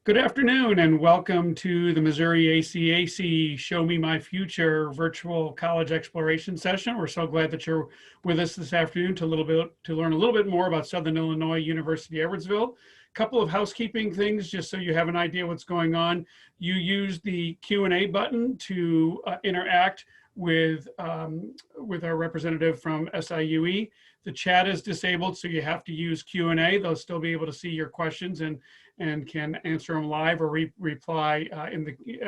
Good afternoon and welcome to the Missouri ACAC Show Me My Future virtual college exploration session. We're so glad that you're with us this afternoon to learn a little bit more about Southern Illinois University Edwardsville. A couple of housekeeping things just so you have an idea what's going on. You use the Q&A button to interact with our representative from SIUE. The chat is disabled, so you have to use Q&A. They'll still be able to see your questions and can answer them live or reply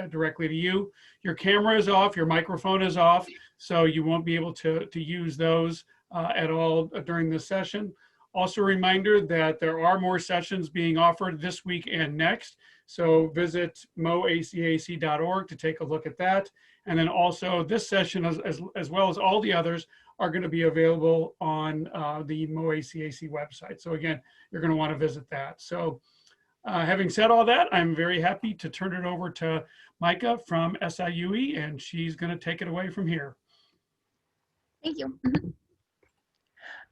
directly to you. Your camera is off, your microphone is off, so you won't be able to use those at all during this session. Also a reminder that there are more sessions being offered this week and next. So visit moacac.org to take a look at that. And then also this session, as well as all the others, are going to be available on the MOACAC website. So again, you're going to want to visit that. So having said all that, I'm very happy to turn it over to Micah from SIUE, and she's going to take it away from here. Thank you.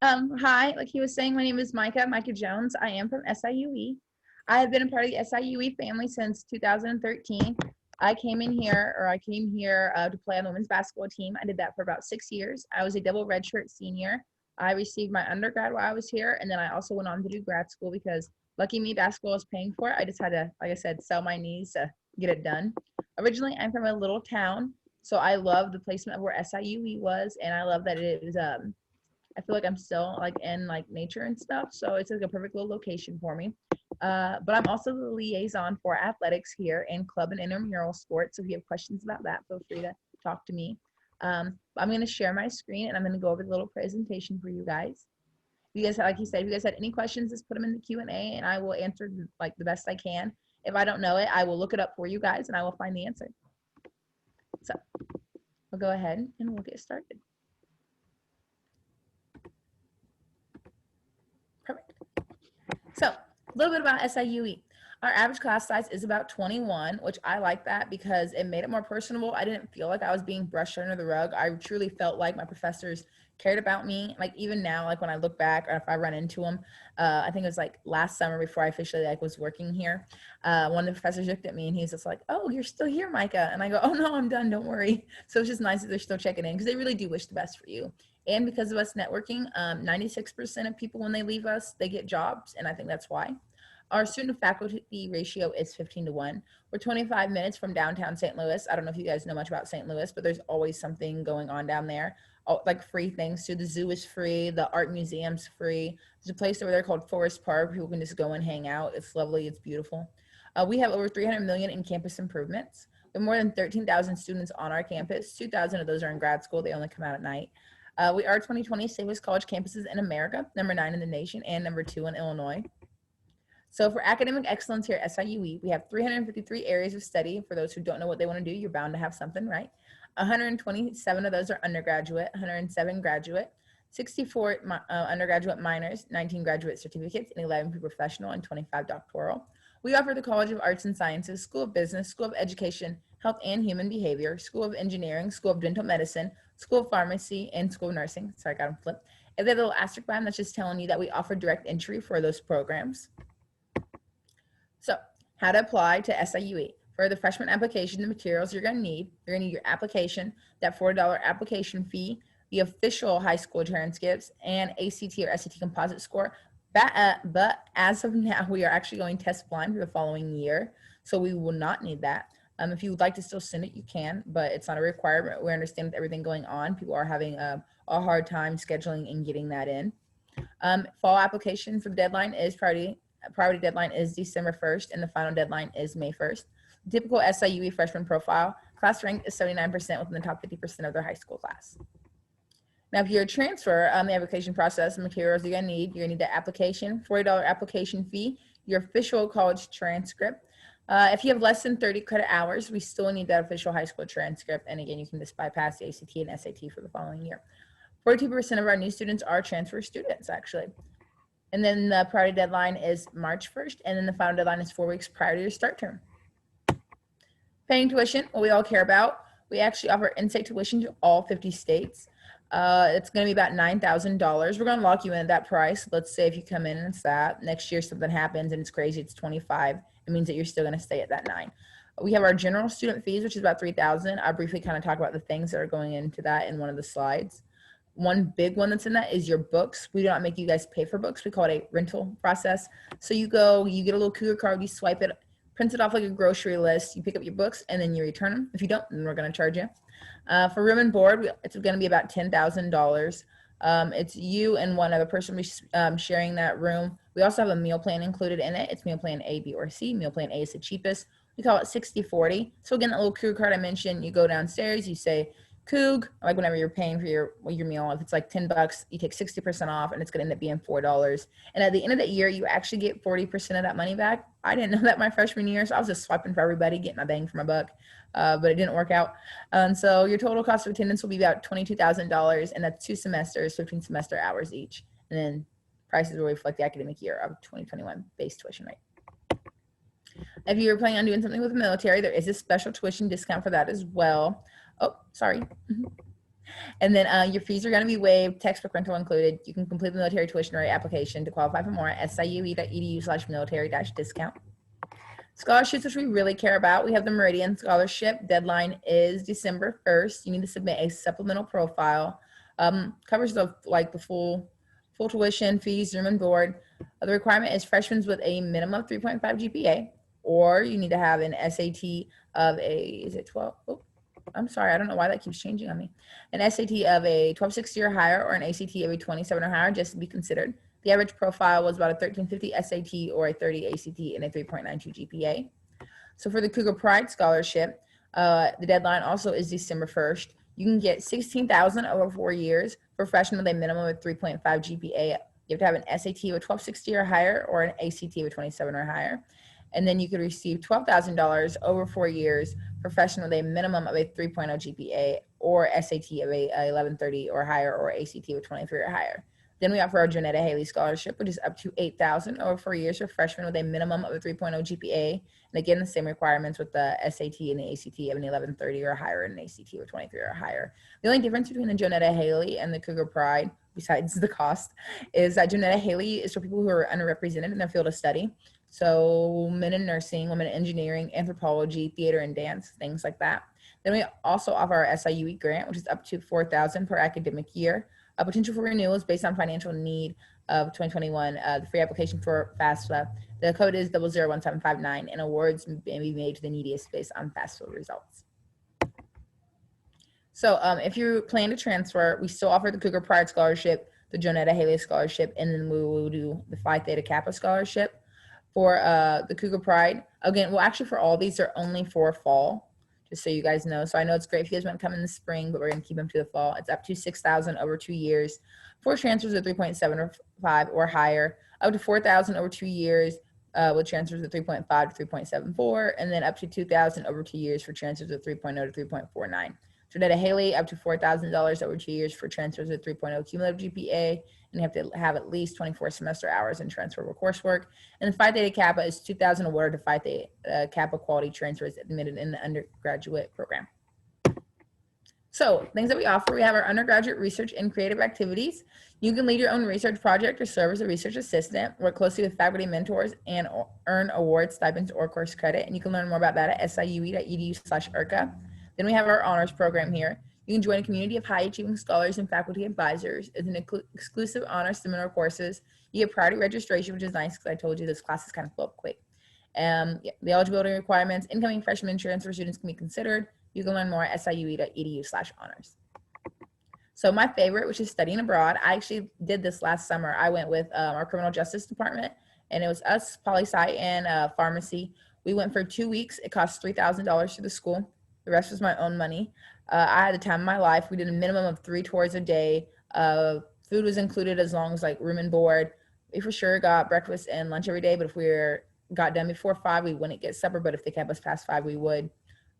Hi, like he was saying, my name is Micah Jones. I am from SIUE. I have been a part of the SIUE family since 2013. I came here to play on the women's basketball team. I did that for about 6 years. I was a double redshirt senior. I received my undergrad while I was here, and then I also went on to do grad school because lucky me, basketball was paying for it. I just had to, like I said, sell my knees to get it done. Originally, I'm from a little town, so I love the placement of where SIUE was, and I love that it was, I feel like I'm still like in like nature and stuff, so it's like a perfect little location for me. But I'm also the liaison for athletics here in club and intramural sports, so if you have questions about that, feel free to talk to me. I'm going to share my screen, and I'm going to go over the little presentation for you guys. If you guys, like he said, if you guys had any questions, just put them in the Q&A, and I will answer like the best I can. If I don't know it, I will look it up for you guys, and I will find the answer. So we'll go ahead and we'll get started. Perfect. So a little bit about SIUE. Our average class size is about 21, which I like that because it made it more personable. I didn't feel like I was being brushed under the rug. I truly felt like my professors cared about me. Like even now, like when I look back or if I run into them, I think it was like last summer before I officially like was working here. One of the professors looked at me and he's just like, "Oh, you're still here, Micah." And I go, "Oh no, I'm done. Don't worry." So it's just nice that they're still checking in because they really do wish the best for you. And because of us networking, 96% of people when they leave us, they get jobs. And I think that's why. Our student to faculty ratio is 15-1. We're 25 minutes from downtown St. Louis. I don't know if you guys know much about St. Louis, but there's always something going on down there. Like free things too. The zoo is free. The art museum's free. There's a place over there called Forest Park. People can just go and hang out. It's lovely. It's beautiful. We have over 300 million in campus improvements. We have more than 13,000 students on our campus. 2,000 of those are in grad school. They only come out at night. We are 2020 safest college campuses in America, number 9 in the nation, and number 2 in Illinois. So for academic excellence here at SIUE, we have 353 areas of study. For those who don't know what they want to do, you're bound to have something, right? 127 of those are undergraduate, 107 graduate, 64 undergraduate minors, 19 graduate certificates, and 11 pre-professional, and 25 doctoral. We offer the College of Arts and Sciences, School of Business, School of Education, Health and Human Behavior, School of Engineering, School of Dental Medicine, School of Pharmacy, and School of Nursing. Sorry, I got them flipped. If they have a little asterisk by them, that's just telling you that we offer direct entry for those programs. So how to apply to SIUE. For the freshman application, the materials you're going to need your application, that $4 application fee, the official high school transcripts, and ACT or SAT composite score. But as of now, we are actually going test blind for the following year, so we will not need that. If you would like to still send it, you can, but it's not a requirement. We understand with everything going on, people are having a hard time scheduling and getting that in. Fall application for the deadline is priority deadline is December 1st, and the final deadline is May 1st. The typical SIUE freshman profile, class rank is 79% within the top 50% of their high school class. Now, if you're a transfer, the application process, the materials you're gonna need the application, $40 application fee, your official college transcript. If you have less than 30 credit hours, we still need that official high school transcript. And again, you can just bypass the ACT and SAT for the following year. 42% of our new students are transfer students, actually. And then the priority deadline is March 1st, and then the final deadline is 4 weeks prior to your start term. Paying tuition, what we all care about. We actually offer in-state tuition to all 50 states. It's going to be about $9,000. We're going to lock you in at that price. Let's say if you come in and it's that, next year something happens and it's crazy, it's 25. It means that you're still going to stay at that 9. We have our general student fees, which is about $3,000. I'll briefly kind of talk about the things that are going into that in one of the slides. One big one that's in that is your books. We do not make you guys pay for books. We call it a rental process. So you go, you get a little Cougar card, you swipe it, print it off like a grocery list, you pick up your books, and then you return them. If you don't, then we're going to charge you. For room and board, it's going to be about $10,000. It's you and one other person sharing that room. We also have a meal plan included in it. It's meal plan A, B, or C. Meal plan A is the cheapest. We call it 60-40. So again, that little Cougar card I mentioned, you go downstairs, you say, Coog, like whenever you're paying for your meal, if it's like $10, you take 60% off and it's going to end up being $4. And at the end of the year, you actually get 40% of that money back. I didn't know that my freshman year, so I was just swiping for everybody, getting my bang for my buck, but it didn't work out. And so your total cost of attendance will be about $22,000, and that's 2 semesters, 15 semester hours each. And then prices will reflect the academic year of 2021 base tuition rate. If you're planning on doing something with the military, there is a special tuition discount for that as well. Oh, sorry. And then your fees are going to be waived, textbook rental included. You can complete the military tuition rate application to qualify for more at siue.edu/military-discount. Scholarships, which we really care about. We have the Meridian Scholarship. Deadline is December 1st. You need to submit a supplemental profile. Covers the full tuition, fees, room and board. The requirement is freshmen with a minimum of 3.5 GPA, or you need to have an SAT of is it 12? Oh, I'm sorry, I don't know why that keeps changing on me. An SAT of a 1260 or higher, or an ACT of a 27 or higher, just to be considered. The average profile was about a 1350 SAT or a 30 ACT and a 3.92 GPA. So for the Cougar Pride Scholarship, the deadline also is December 1st. You can get $16,000 over 4 years for freshmen with a minimum of 3.5 GPA. You have to have an SAT of a 1260 or higher, or an ACT of a 27 or higher. And then you could receive $12,000 over 4 years for freshmen with a minimum of a 3.0 GPA, or SAT of a 1130 or higher, or ACT of a 23 or higher. Then we offer our Jonetta Haley Scholarship, which is up to $8,000 over 4 years for freshmen with a minimum of a 3.0 GPA. And again, the same requirements with the SAT and the ACT of an 1130 or higher, and an ACT of a 23 or higher. The only difference between the Jonetta Haley and the Cougar Pride, besides the cost, is that Jonetta Haley is for people who are underrepresented in their field of study. So men in nursing, women in engineering, anthropology, theater and dance, things like that. Then we also offer our SIUE grant, which is up to $4,000 per academic year. A potential for renewal is based on financial need of 2021. The free application for FAFSA. The code is 001759, and awards may be made to the neediest based on FAFSA results. So if you plan to transfer, we still offer the Cougar Pride Scholarship, the Jonetta Haley Scholarship, and then we will do the Phi Theta Kappa Scholarship. For the Cougar Pride, again, well, actually for all these, they're only for fall, just so you guys know. So I know it's great if you guys want to come in the spring, but we're going to keep them to the fall. It's up to $6,000 over 2 years. For transfers of 3.75 or higher, up to $4,000 over 2 years with transfers of 3.5 to 3.74, and then up to $2,000 over 2 years for transfers of 3.0 to 3.49. Jonetta Haley, up to $4,000 over 2 years for transfers of 3.0 cumulative GPA, and you have to have at least 24 semester hours in transferable coursework. And the Phi Theta Kappa is $2,000 awarded to Phi Theta Kappa quality transfers admitted in the undergraduate program. So things that we offer, we have our undergraduate research and creative activities. You can lead your own research project or serve as a research assistant, work closely with faculty mentors, and earn awards, stipends, or course credit. And you can learn more about that at siue.edu/ERCA. Then we have our honors program here. You can join a community of high-achieving scholars and faculty advisors. It's an exclusive honors seminar courses. You get priority registration, which is nice because I told you this class is kind of full up quick. The eligibility requirements, incoming freshman transfer students can be considered. You can learn more at siue.edu/honors. So my favorite, which is studying abroad, I actually did this last summer. I went with our criminal justice department, and it was us, poli-sci, and pharmacy. We went for 2 weeks. It cost $3,000 to the school. The rest was my own money. I had the time of my life. We did a minimum of 3 tours a day. Food was included as long as like room and board. We for sure got breakfast and lunch every day, but if we got done before 5, we wouldn't get supper, but if they kept us past 5, we would.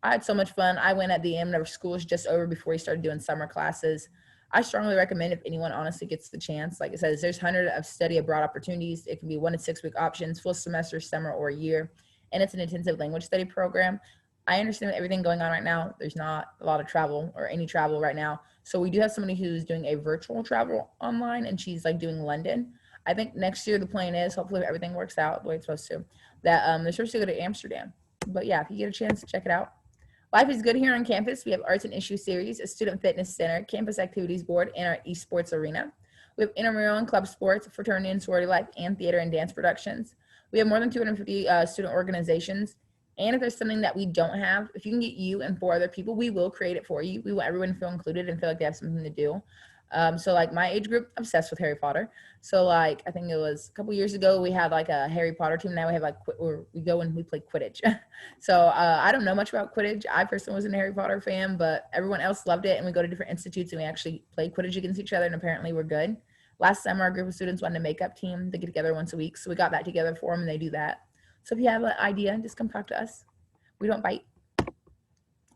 I had so much fun. I went at the end of school was just over before we started doing summer classes. I strongly recommend if anyone honestly gets the chance. Like it says, there's hundreds of study abroad opportunities. It can be 1 to 6 week options, full semester, summer, or a year. And it's an intensive language study program. I understand everything going on right now. There's not a lot of travel or any travel right now. So we do have somebody who's doing a virtual travel online, and she's like doing London. I think next year the plan is, hopefully if everything works out the way it's supposed to, that they're supposed to go to Amsterdam. But yeah, if you get a chance, check it out. Life is good here on campus. We have Arts and Issues Series, a student fitness center, campus activities board, and our esports arena. We have intramural and club sports, fraternity and sorority life, and theater and dance productions. We have more than 250 student organizations. And if there's something that we don't have, if you can get you and 4 other people, we will create it for you. We want everyone to feel included and feel like they have something to do. So like my age group, obsessed with Harry Potter. So like, I think it was a couple years ago, we had like a Harry Potter team. Now we have like, we go and we play Quidditch. So I don't know much about Quidditch. I personally wasn't a Harry Potter fan, but everyone else loved it. And we go to different institutes and we actually play Quidditch against each other. And apparently we're good. Last summer, our group of students wanted a makeup team to get together once a week. So we got that together for them and they do that. So if you have an idea, just come talk to us. We don't bite.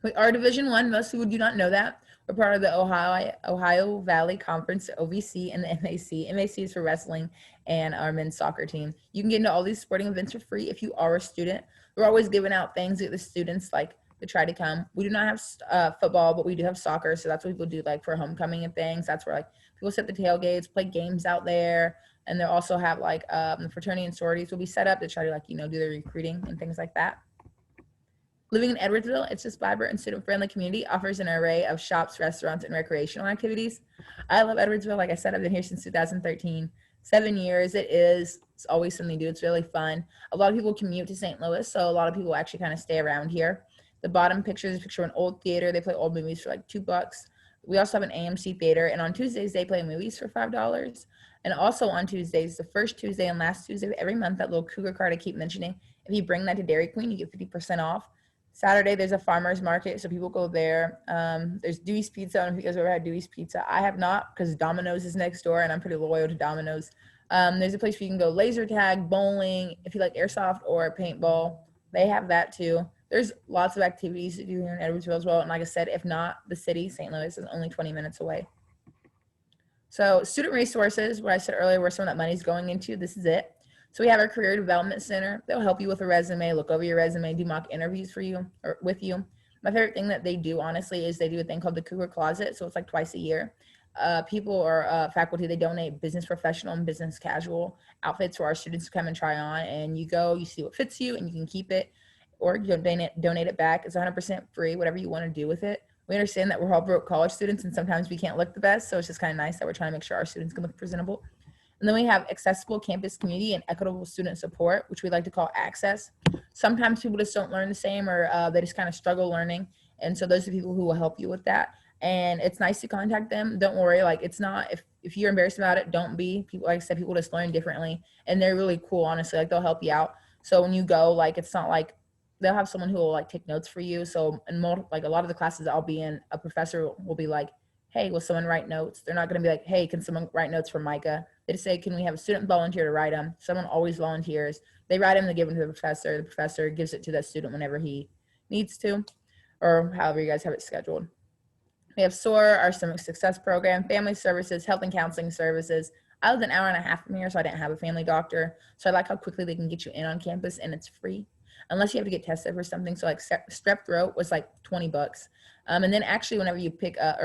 We are Division I. Most people do not know that. We're part of the Ohio Valley Conference, OVC, and the MAC. MAC is for wrestling and our men's soccer team. You can get into all these sporting events for free if you are a student. We're always giving out things to the students like to try to come. We do not have football, but we do have soccer. So that's what people do like for homecoming and things. That's where like people set the tailgates, play games out there. And they'll also have like the fraternity and sororities will be set up to try to like, do the recruiting and things like that. Living in Edwardsville, it's this vibrant and student-friendly community, offers an array of shops, restaurants, and recreational activities. I love Edwardsville. Like I said, I've been here since 2013. 7 years. It's always something to do. It's really fun. A lot of people commute to St. Louis, so a lot of people actually kind of stay around here. The bottom picture is a picture of an old theater. They play old movies for like $2. We also have an AMC theater, and on Tuesdays, they play movies for $5. And also on Tuesdays, the first Tuesday and last Tuesday of every month, that little cougar card I keep mentioning, if you bring that to Dairy Queen, you get 50% off. Saturday, there's a farmer's market, so people go there. There's Dewey's Pizza. I don't know if you guys have ever had Dewey's Pizza. I have not, because Domino's is next door, and I'm pretty loyal to Domino's. There's a place where you can go laser tag, bowling, if you like airsoft or paintball. They have that too. There's lots of activities to do here in Edwardsville as well. And like I said, if not, the city, St. Louis, is only 20 minutes away. So student resources, what I said earlier, where some of that money is going into, this is it. So we have our Career Development Center. They'll help you with a resume, look over your resume, do mock interviews for you or with you. My favorite thing that they do, honestly, is they do a thing called the Cougar Closet. So it's like twice a year. People or faculty, they donate business professional and business casual outfits for our students to come and try on. And you go, you see what fits you, and you can keep it or you donate it back. It's 100% free, whatever you want to do with it. We understand that we're all broke college students and sometimes we can't look the best. So it's just kind of nice that we're trying to make sure our students can look presentable. And then we have accessible campus community and equitable student support, which we like to call access. Sometimes people just don't learn the same or they just kind of struggle learning. And so those are people who will help you with that. And it's nice to contact them. Don't worry, like it's not, if you're embarrassed about it, don't be. People, like I said, people just learn differently and they're really cool, honestly. Like they'll help you out. So when you go, like it's not like they'll have someone who will like take notes for you. So in like a lot of the classes I'll be in, a professor will be like, hey, will someone write notes? They're not going to be like, hey, can someone write notes for Micah? They just say, can we have a student volunteer to write them? Someone always volunteers. They write them, they give them to the professor. The professor gives it to that student whenever he needs to, or however you guys have it scheduled. We have SOAR, our Stomach Success Program, family services, health and counseling services. I lived an hour and a half from here, so I didn't have a family doctor. So I like how quickly they can get you in on campus, and it's free, unless you have to get tested for something. So like strep throat was like $20. And then actually whenever you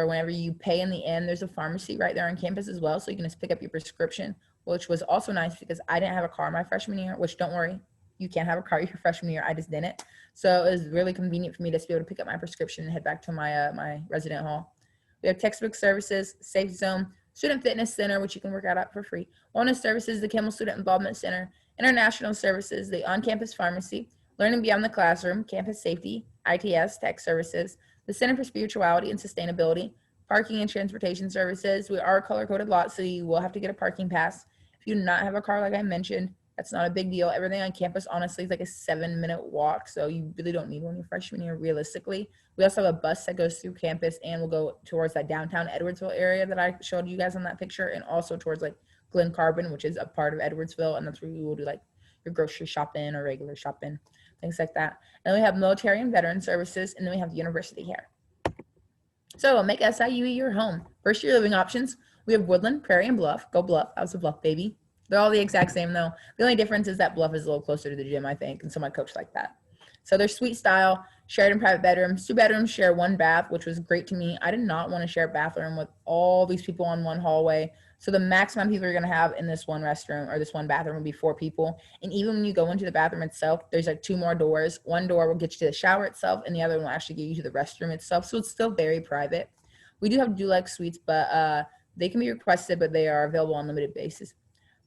whenever you pay in the end, there's a pharmacy right there on campus as well. So you can just pick up your prescription, which was also nice because I didn't have a car my freshman year, which don't worry, you can't have a car your freshman year. I just didn't. So it was really convenient for me to be able to pick up my prescription and head back to my, my resident hall. We have textbook services, Safe Zone, Student Fitness Center, which you can work out at for free. Wellness Services, the Kimmel Student Involvement Center, International Services, the On-Campus Pharmacy, Learning Beyond the Classroom, Campus Safety, ITS, Tech Services, the Center for Spirituality and Sustainability, Parking and Transportation Services. We are a color-coded lot, so you will have to get a parking pass. If you do not have a car, like I mentioned, that's not a big deal. Everything on campus, honestly, is like a 7-minute walk, so you really don't need one your freshman year, realistically. We also have a bus that goes through campus and will go towards that downtown Edwardsville area that I showed you guys on that picture, and also towards like Glen Carbon, which is a part of Edwardsville, and that's where you will do like your grocery shopping or regular shopping, things like that. And then we have military and veteran services, and then we have the university here. So make SIUE your home. First year living options, we have Woodland, Prairie, and Bluff. Go Bluff. I was a Bluff baby. They're all the exact same though. The only difference is that Bluff is a little closer to the gym, I think, and so my coach liked that. So they're suite style, shared and private bedrooms. 2 bedrooms share 1 bath, which was great to me. I did not want to share a bathroom with all these people on one hallway. So the maximum people you're going to have in this one restroom or this one bathroom would be 4 people. And even when you go into the bathroom itself, there's like 2 more doors. One door will get you to the shower itself, and the other one will actually get you to the restroom itself. So it's still very private. We do have deluxe suites, but they can be requested, but they are available on limited basis.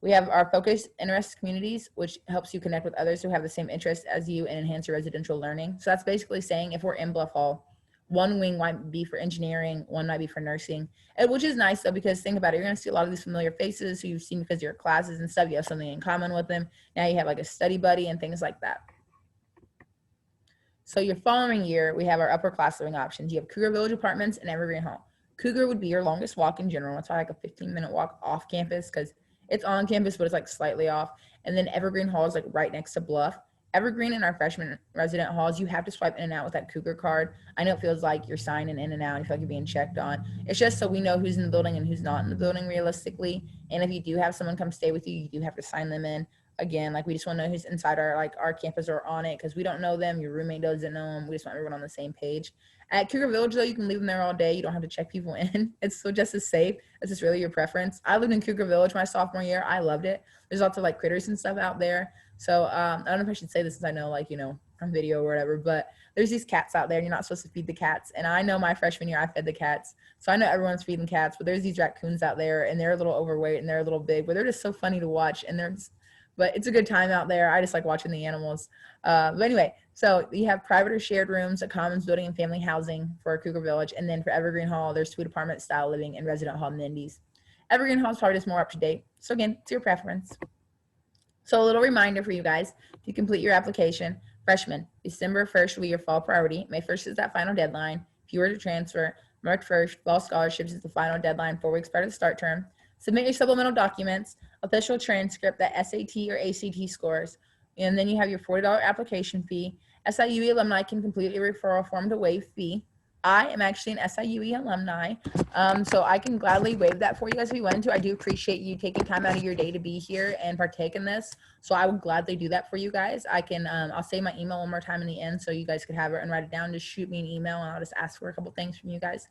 We have our focus interest communities, which helps you connect with others who have the same interests as you and enhance your residential learning. So that's basically saying if we're in Bluff Hall, one wing might be for engineering, one might be for nursing, which is nice though, because think about it, you're going to see a lot of these familiar faces who you've seen because of your classes and stuff. You have something in common with them. Now you have like a study buddy and things like that. So your following year, we have our upper class living options. You have Cougar Village Apartments and Evergreen Hall. Cougar would be your longest walk in general. It's like a 15-minute walk off campus because it's on campus, but it's like slightly off. And then Evergreen Hall is like right next to Bluff. Evergreen in our freshman resident halls, you have to swipe in and out with that Cougar card. I know it feels like you're signing in and out. You feel like you're being checked on. It's just so we know who's in the building and who's not in the building realistically. And if you do have someone come stay with you, you do have to sign them in. Again, like we just want to know who's inside our campus or on it because we don't know them. Your roommate doesn't know them. We just want everyone on the same page. At Cougar Village, though, you can leave them there all day. You don't have to check people in. It's still just as safe. It's just really your preference. I lived in Cougar Village my sophomore year. I loved it. There's lots of like critters and stuff out there. So I don't know if I should say this since I know like, on video or whatever, but there's these cats out there and you're not supposed to feed the cats. And I know my freshman year I fed the cats. So I know everyone's feeding cats, but there's these raccoons out there and they're a little overweight and they're a little big, but they're just so funny to watch. But it's a good time out there. I just like watching the animals. But anyway, so you have private or shared rooms, a commons building and family housing for Cougar Village. And then for Evergreen Hall, there's suite apartment style living and resident hall amenities. Evergreen Hall is probably just more up to date. So again, it's your preference. So a little reminder for you guys, to complete your application, freshmen, December 1st will be your fall priority. May 1st is that final deadline. If you were to transfer, March 1st, fall scholarships is the final deadline 4 weeks prior to the start term. Submit your supplemental documents, official transcript, that SAT or ACT scores, and then you have your $40 application fee. SIUE alumni can complete a referral form to waive fee. I am actually an SIUE alumni, so I can gladly waive that for you guys if you want to. I do appreciate you taking time out of your day to be here and partake in this, so I would gladly do that for you guys. I can, I'll say my email one more time in the end so you guys could have it and write it down. Just shoot me an email and I'll just ask for a couple things from you guys.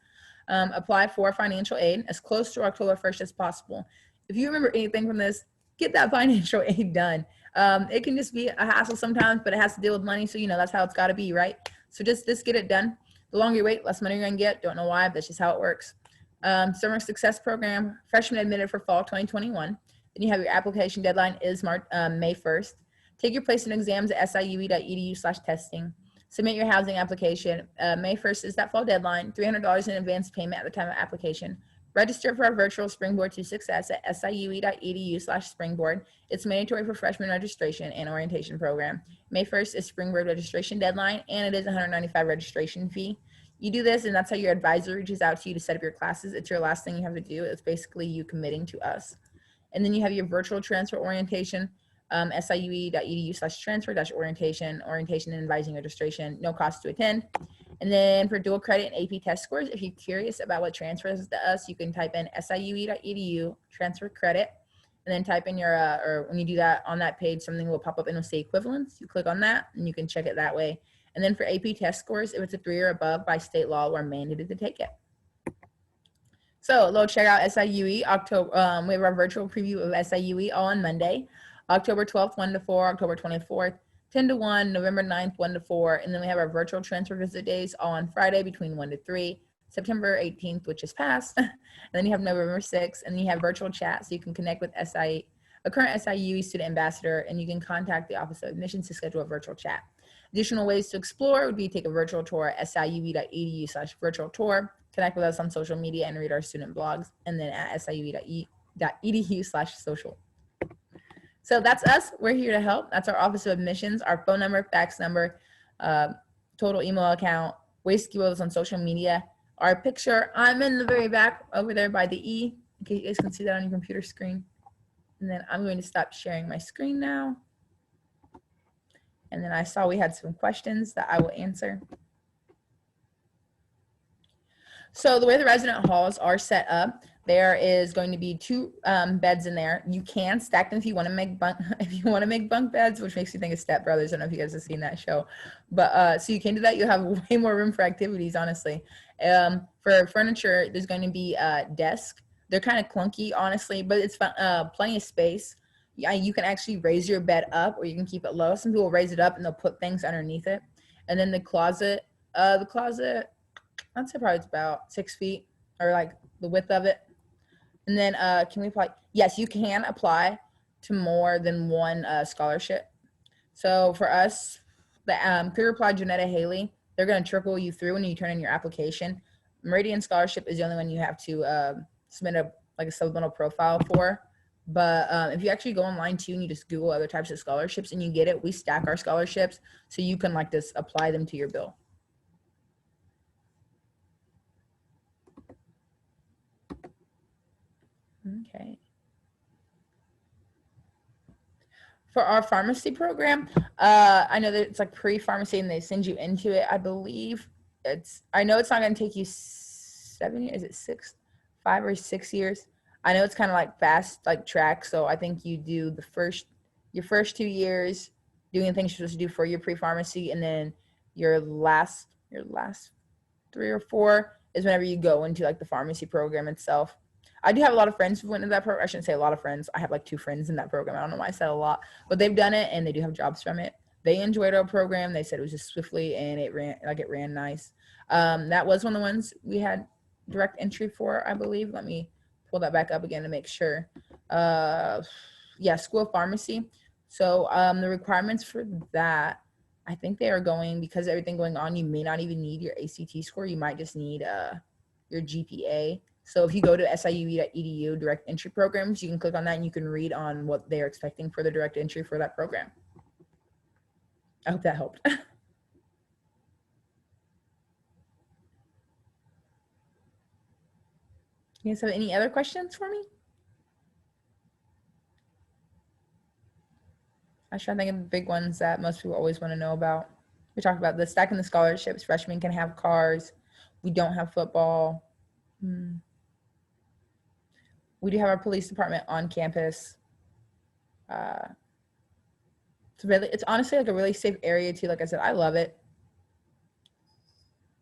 Apply for financial aid as close to October 1st as possible. If you remember anything from this, get that financial aid done. It can just be a hassle sometimes, but it has to deal with money. So, that's how it's got to be, right? So just get it done. The longer you wait, less money you're going to get. Don't know why, but that's just how it works. Summer Success Program, freshmen admitted for fall 2021. Then you have your application deadline is May 1st. Take your placement exams at siue.edu/testing. Submit your housing application. May 1st is that fall deadline. $300 in advance payment at the time of application. Register for our virtual Springboard to Success at siue.edu/springboard. It's mandatory for freshman registration and orientation program. May 1st is Springboard registration deadline, and it is $195 registration fee. You do this, and that's how your advisor reaches out to you to set up your classes. It's your last thing you have to do. It's basically you committing to us. And then you have your virtual transfer orientation. siue.edu/transfer-orientation, orientation and advising registration, no cost to attend. And then for dual credit and AP test scores, if you're curious about what transfers to us, you can type in siue.edu transfer credit, and then type in your, or when you do that on that page, something will pop up and it'll say equivalence. You click on that and you can check it that way. And then for AP test scores, if it's a 3 or above by state law, we're mandated to take it. So go check out SIUE October. We have our virtual preview of SIUE on Monday, October 12th, 1 to 4, October 24th, 10 to 1, November 9th, 1 to 4. And then we have our virtual transfer visit days on Friday between 1 to 3, September 18th, which is past. And then you have November 6th, and you have virtual chat so you can connect with a current SIUE student ambassador, and you can contact the Office of Admissions to schedule a virtual chat. Additional ways to explore would be take a virtual tour at siue.edu/virtual tour, connect with us on social media and read our student blogs, and then at siue.edu/social. So that's us. We're here to help. That's our Office of Admissions, our phone number, fax number, total email account, ways to keep with us on social media. Our picture, I'm in the very back over there by the E, in case you guys can see that on your computer screen. And then I'm going to stop sharing my screen now. And then I saw we had some questions that I will answer. So the way the resident halls are set up, There is going to be 2 beds in there. You can stack them if you want to make bunk beds, which makes me think of Step Brothers. I don't know if you guys have seen that show, but so you can do that. You'll have way more room for activities, honestly. For furniture, there's going to be a desk. They're kind of clunky, honestly, but it's plenty of space. Yeah, you can actually raise your bed up, or you can keep it low. Some people raise it up and they'll put things underneath it. And then the closet, I'd say probably it's about 6 feet, or like the width of it. And then can we apply? Yes, you can apply to more than one scholarship. So for us, the Career Apply Janetta Haley, they're going to trickle you through when you turn in your application. Meridian Scholarship is the only one you have to submit a supplemental profile for. But if you actually go online too and you just Google other types of scholarships and you get it, we stack our scholarships so you can like just apply them to your bill. Okay. For our pharmacy program, I know that it's like pre-pharmacy and they send you into it. I believe I know it's not going to take you 7 years. Is it 6, 5 or 6 years? I know it's kind of like fast, like track. So I think you do your first 2 years doing things you're supposed to do for your pre-pharmacy, and then your last 3 or 4 is whenever you go into like the pharmacy program itself. I do have a lot of friends who went into that program. I shouldn't say a lot of friends. I have like 2 friends in that program. I don't know why I said a lot, but they've done it and they do have jobs from it. They enjoyed our program. They said it was just swiftly and it ran nice. That was one of the ones we had direct entry for, I believe. Let me pull that back up again to make sure. Yeah, School of Pharmacy. So the requirements for that, I think they are going, because of everything going on, you may not even need your ACT score. You might just need your GPA. So if you go to SIUE.edu direct entry programs, you can click on that and you can read on what they're expecting for the direct entry for that program. I hope that helped. You guys have any other questions for me? I was trying to think of the big ones that most people always want to know about. We talked about the stacking the scholarships. Freshmen can have cars. We don't have football. We do have our police department on campus. It's honestly like a really safe area too. Like I said, I love it.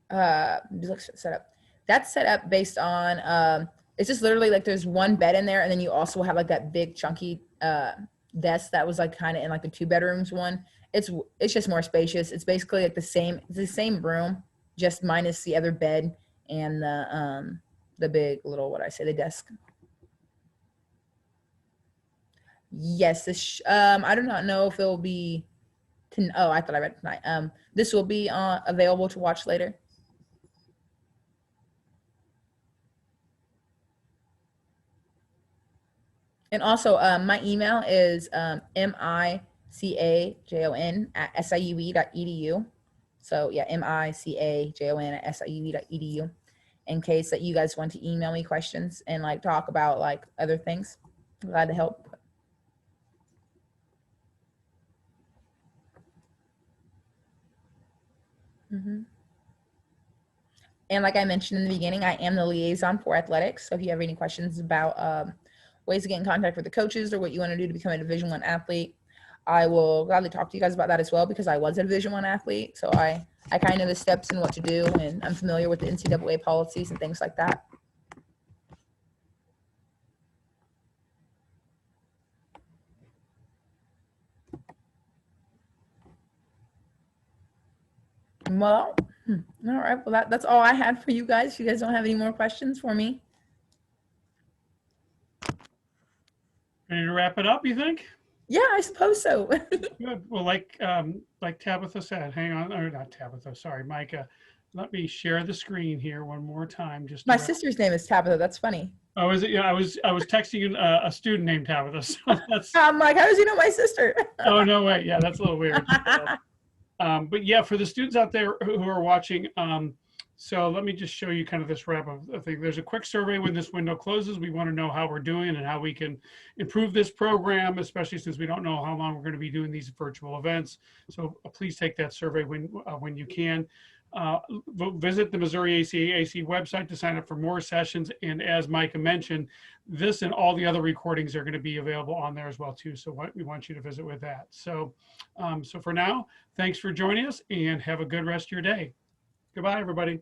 Set up. That's set up based on it's just literally like there's one bed in there, and then you also have like that big chunky desk that was like kind of in like the 2 bedrooms one. It's just more spacious. It's basically like the same room, just minus the other bed and the big little, the desk. Yes, I do not know if it'll be I thought I read it tonight. This will be available to watch later. And also, my email is micajon@siue.edu. So yeah, micajon@siue.edu. In case that you guys want to email me questions and like talk about like other things, I'm glad to help. And like I mentioned in the beginning, I am the liaison for athletics. So if you have any questions about ways to get in contact with the coaches or what you want to do to become a Division I athlete, I will gladly talk to you guys about that as well, because I was a Division I athlete. So I kind of know the steps and what to do, and I'm familiar with the NCAA policies and things like that. Well, all right. Well, that's all I had for you guys. If you guys don't have any more questions for me. Ready to wrap it up, you think? Yeah, I suppose so. Good. Well, like Tabitha said, hang on, or not Tabitha, sorry, Micah. Let me share the screen here one more time. Just My sister's name is Tabitha. That's funny. Oh, is it? Yeah, I was texting a student named Tabitha. So that's. I'm like, how does he know my sister? Oh no, wait, yeah, that's a little weird. But yeah, for the students out there who are watching, so let me just show you kind of this wrap of the thing. There's a quick survey when this window closes. We want to know how we're doing and how we can improve this program, especially since we don't know how long we're going to be doing these virtual events. So please take that survey when you can. Visit the Missouri ACAC website to sign up for more sessions. And as Micah mentioned, this and all the other recordings are going to be available on there as well too. So we want you to visit with that. So, so for now, thanks for joining us and have a good rest of your day. Goodbye, everybody.